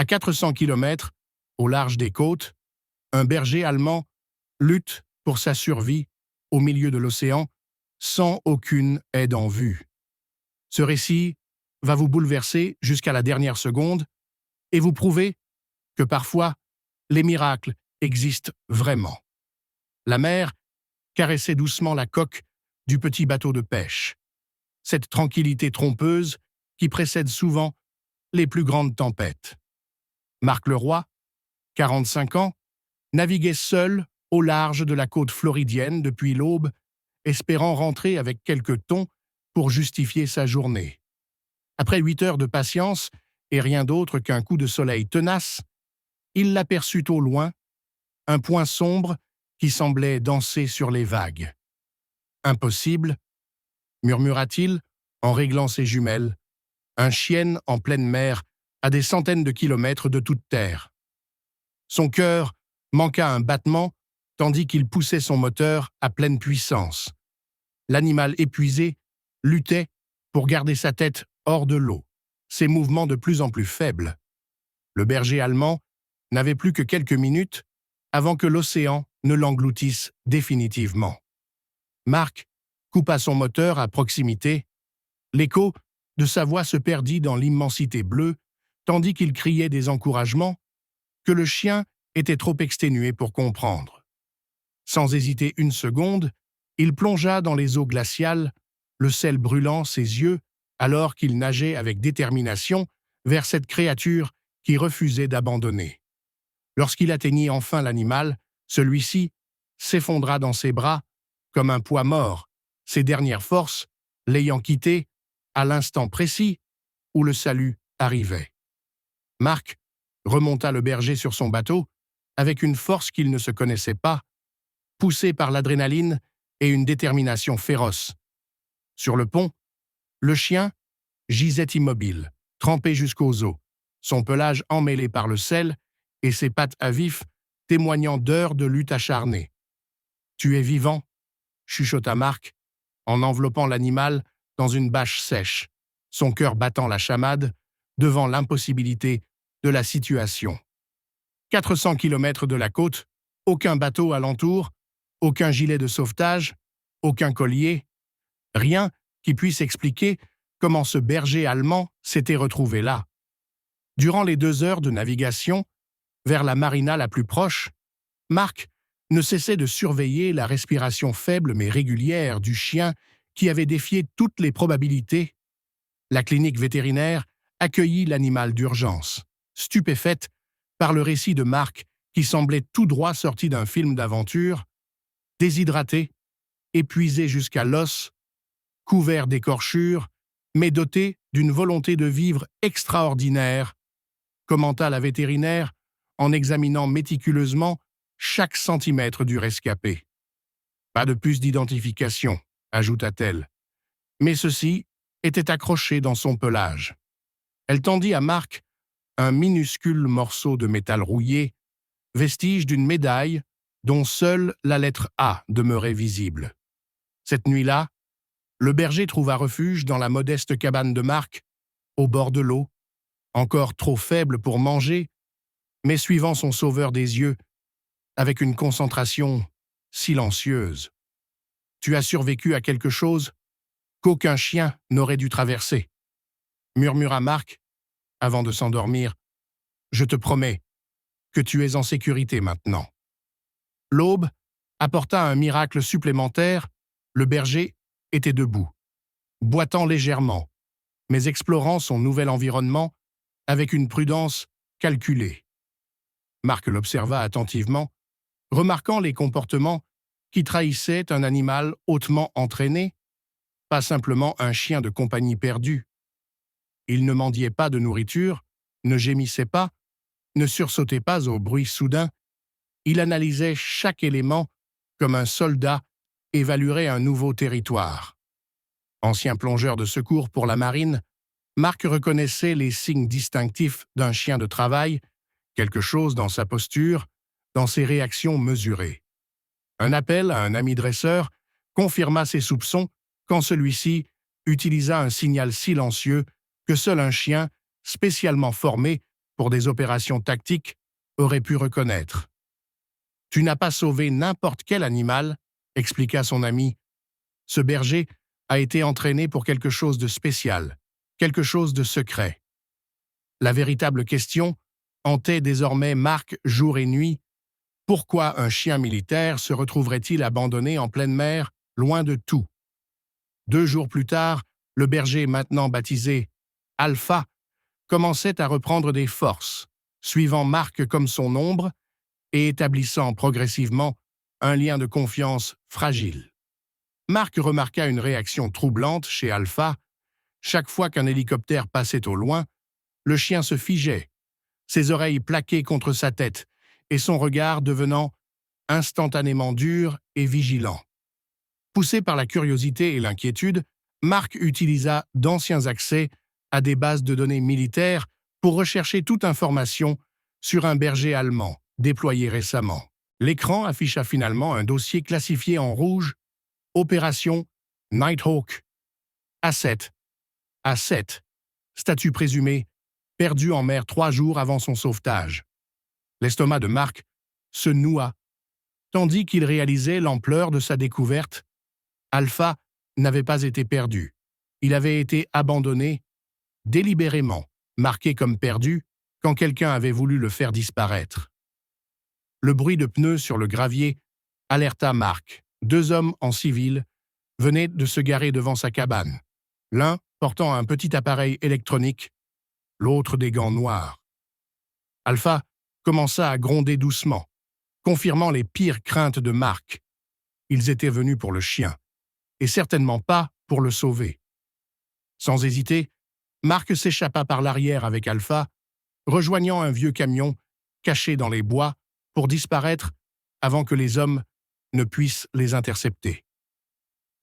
À 400 kilomètres, au large des côtes, un berger allemand lutte pour sa survie au milieu de l'océan sans aucune aide en vue. Ce récit va vous bouleverser jusqu'à la dernière seconde et vous prouver que parfois, les miracles existent vraiment. La mer caressait doucement la coque du petit bateau de pêche. Cette tranquillité trompeuse qui précède souvent les plus grandes tempêtes. Marc Leroy, 45 ans, naviguait seul au large de la côte floridienne depuis l'aube, espérant rentrer avec quelques thons pour justifier sa journée. Après 8 heures de patience et rien d'autre qu'un coup de soleil tenace, il l'aperçut au loin, un point sombre qui semblait danser sur les vagues. « Impossible », murmura-t-il en réglant ses jumelles, un chien en pleine mer à des centaines de kilomètres de toute terre. Son cœur manqua un battement tandis qu'il poussait son moteur à pleine puissance. L'animal épuisé luttait pour garder sa tête hors de l'eau, ses mouvements de plus en plus faibles. Le berger allemand n'avait plus que quelques minutes avant que l'océan ne l'engloutisse définitivement. Marc coupa son moteur à proximité. L'écho de sa voix se perdit dans l'immensité bleue, tandis qu'il criait des encouragements que le chien était trop exténué pour comprendre. Sans hésiter une seconde, il plongea dans les eaux glaciales, le sel brûlant ses yeux, alors qu'il nageait avec détermination vers cette créature qui refusait d'abandonner. Lorsqu'il atteignit enfin l'animal, celui-ci s'effondra dans ses bras comme un poids mort, ses dernières forces l'ayant quitté à l'instant précis où le salut arrivait. Marc remonta le berger sur son bateau avec une force qu'il ne se connaissait pas, poussé par l'adrénaline et une détermination féroce. Sur le pont, le chien gisait immobile, trempé jusqu'aux os, son pelage emmêlé par le sel et ses pattes à vif témoignant d'heures de lutte acharnée. « Tu es vivant », chuchota Marc, en enveloppant l'animal dans une bâche sèche, son cœur battant la chamade devant l'impossibilité de la situation. 400 kilomètres de la côte, aucun bateau alentour, aucun gilet de sauvetage, aucun collier, rien qui puisse expliquer comment ce berger allemand s'était retrouvé là. Durant les 2 heures de navigation, vers la marina la plus proche, Marc ne cessait de surveiller la respiration faible mais régulière du chien qui avait défié toutes les probabilités. La clinique vétérinaire accueillit l'animal d'urgence, stupéfaite par le récit de Marc qui semblait tout droit sorti d'un film d'aventure, déshydraté, épuisé jusqu'à l'os, couvert d'écorchures, mais doté d'une volonté de vivre extraordinaire, commenta la vétérinaire en examinant méticuleusement chaque centimètre du rescapé. Pas de puce d'identification, ajouta-t-elle, mais ceci était accroché dans son pelage. Elle tendit à Marc un minuscule morceau de métal rouillé, vestige d'une médaille dont seule la lettre A demeurait visible. Cette nuit-là, le berger trouva refuge dans la modeste cabane de Marc, au bord de l'eau, encore trop faible pour manger, mais suivant son sauveur des yeux, avec une concentration silencieuse. « Tu as survécu à quelque chose qu'aucun chien n'aurait dû traverser, » murmura Marc avant de s'endormir. « Je te promets que tu es en sécurité maintenant. » L'aube apporta un miracle supplémentaire. Le berger était debout, boitant légèrement, mais explorant son nouvel environnement avec une prudence calculée. Marc l'observa attentivement, remarquant les comportements qui trahissaient un animal hautement entraîné, pas simplement un chien de compagnie perdu. Il ne mendiait pas de nourriture, ne gémissait pas, ne sursautait pas au bruit soudain. Il analysait chaque élément comme un soldat évaluerait un nouveau territoire. Ancien plongeur de secours pour la marine, Marc reconnaissait les signes distinctifs d'un chien de travail, quelque chose dans sa posture, dans ses réactions mesurées. Un appel à un ami dresseur confirma ses soupçons quand celui-ci utilisa un signal silencieux que seul un chien spécialement formé pour des opérations tactiques, aurait pu reconnaître. « Tu n'as pas sauvé n'importe quel animal », expliqua son ami. « Ce berger a été entraîné pour quelque chose de spécial, quelque chose de secret. » La véritable question hantait désormais Marc jour et nuit. Pourquoi un chien militaire se retrouverait-il abandonné en pleine mer, loin de tout? 2 jours plus tard, le berger, maintenant baptisé Alpha, commençait à reprendre des forces, suivant Marc comme son ombre et établissant progressivement un lien de confiance fragile. Marc remarqua une réaction troublante chez Alpha. Chaque fois qu'un hélicoptère passait au loin, le chien se figeait, ses oreilles plaquées contre sa tête et son regard devenant instantanément dur et vigilant. Poussé par la curiosité et l'inquiétude, Marc utilisa d'anciens accès à des bases de données militaires pour rechercher toute information sur un berger allemand déployé récemment. L'écran afficha finalement un dossier classifié en rouge « Opération Nighthawk A7 ». A7, statut présumé, perdu en mer 3 jours avant son sauvetage. L'estomac de Marc se noua, tandis qu'il réalisait l'ampleur de sa découverte. Alpha n'avait pas été perdu. Il avait été abandonné, délibérément, marqué comme perdu, quand quelqu'un avait voulu le faire disparaître. Le bruit de pneus sur le gravier alerta Marc. 2 hommes en civil venaient de se garer devant sa cabane, l'un portant un petit appareil électronique, l'autre des gants noirs. Alpha commença à gronder doucement, confirmant les pires craintes de Marc. Ils étaient venus pour le chien, et certainement pas pour le sauver. Sans hésiter, Marc s'échappa par l'arrière avec Alpha, rejoignant un vieux camion caché dans les bois pour disparaître avant que les hommes ne puissent les intercepter.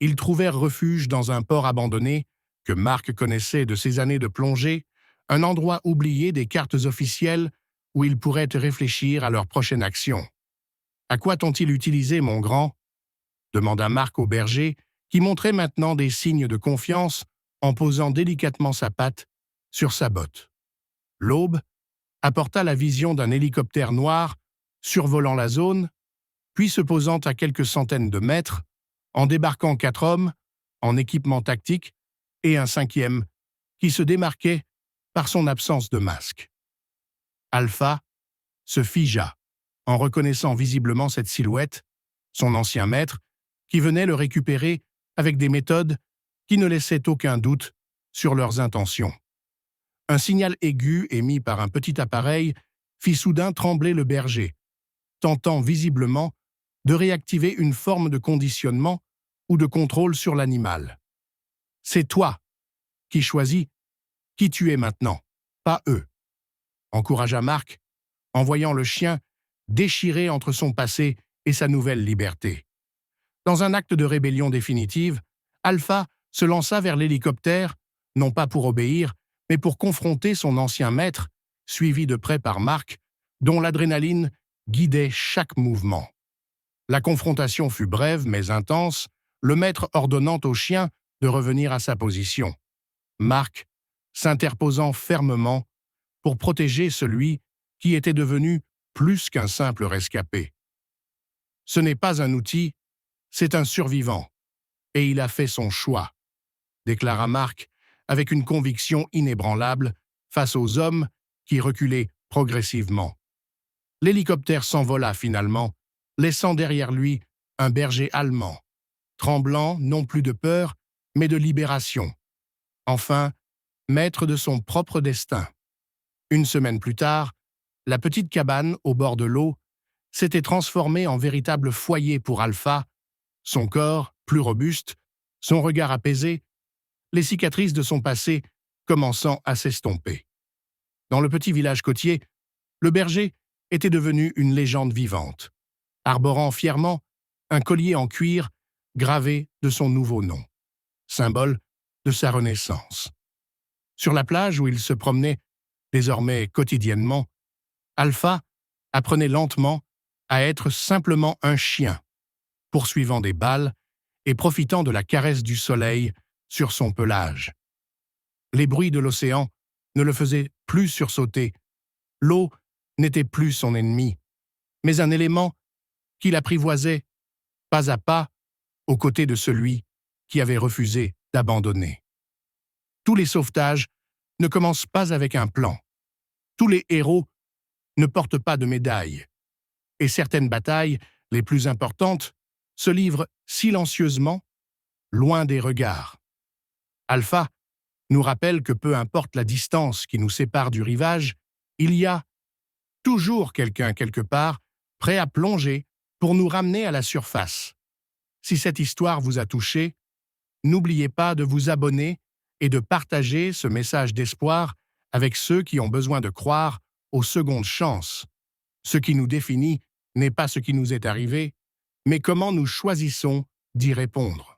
Ils trouvèrent refuge dans un port abandonné que Marc connaissait de ses années de plongée, un endroit oublié des cartes officielles où ils pourraient réfléchir à leur prochaine action. « À quoi t'ont-ils utilisé, mon grand ?» demanda Marc au berger, qui montrait maintenant des signes de confiance en posant délicatement sa patte sur sa botte. L'aube apporta la vision d'un hélicoptère noir survolant la zone, puis se posant à quelques centaines de mètres, en débarquant 4 hommes, en équipement tactique, et un 5e, qui se démarquait par son absence de masque. Alpha se figea, en reconnaissant visiblement cette silhouette, son ancien maître, qui venait le récupérer avec des méthodes qui ne laissaient aucun doute sur leurs intentions. Un signal aigu émis par un petit appareil fit soudain trembler le berger, tentant visiblement de réactiver une forme de conditionnement ou de contrôle sur l'animal. « C'est toi qui choisis qui tu es maintenant, pas eux », encouragea Marc, en voyant le chien déchiré entre son passé et sa nouvelle liberté. Dans un acte de rébellion définitive, Alpha se lança vers l'hélicoptère, non pas pour obéir, mais pour confronter son ancien maître, suivi de près par Marc, dont l'adrénaline guidait chaque mouvement. La confrontation fut brève mais intense, le maître ordonnant au chien de revenir à sa position. Marc s'interposant fermement pour protéger celui qui était devenu plus qu'un simple rescapé. « Ce n'est pas un outil, c'est un survivant, et il a fait son choix », déclara Marc avec une conviction inébranlable face aux hommes qui reculaient progressivement. L'hélicoptère s'envola finalement, laissant derrière lui un berger allemand, tremblant non plus de peur, mais de libération. Enfin, maître de son propre destin. Une semaine plus tard, la petite cabane au bord de l'eau s'était transformée en véritable foyer pour Alpha, son corps plus robuste, son regard apaisé, les cicatrices de son passé commençant à s'estomper. Dans le petit village côtier, le berger était devenu une légende vivante, arborant fièrement un collier en cuir gravé de son nouveau nom, symbole de sa renaissance. Sur la plage où il se promenait désormais quotidiennement, Alpha apprenait lentement à être simplement un chien, poursuivant des balles et profitant de la caresse du soleil sur son pelage. Les bruits de l'océan ne le faisaient plus sursauter, L'eau n'était plus son ennemi, mais un élément qui l'apprivoisait pas à pas aux côtés de celui qui avait refusé d'abandonner. Tous les sauvetages ne commencent pas avec un plan. Tous les héros ne portent pas de médaille. Et certaines batailles, les plus importantes, se livrent silencieusement, loin des regards. Alpha nous rappelle que peu importe la distance qui nous sépare du rivage, il y a toujours quelqu'un quelque part prêt à plonger pour nous ramener à la surface. Si cette histoire vous a touché, n'oubliez pas de vous abonner et de partager ce message d'espoir avec ceux qui ont besoin de croire aux secondes chances. Ce qui nous définit n'est pas ce qui nous est arrivé, mais comment nous choisissons d'y répondre.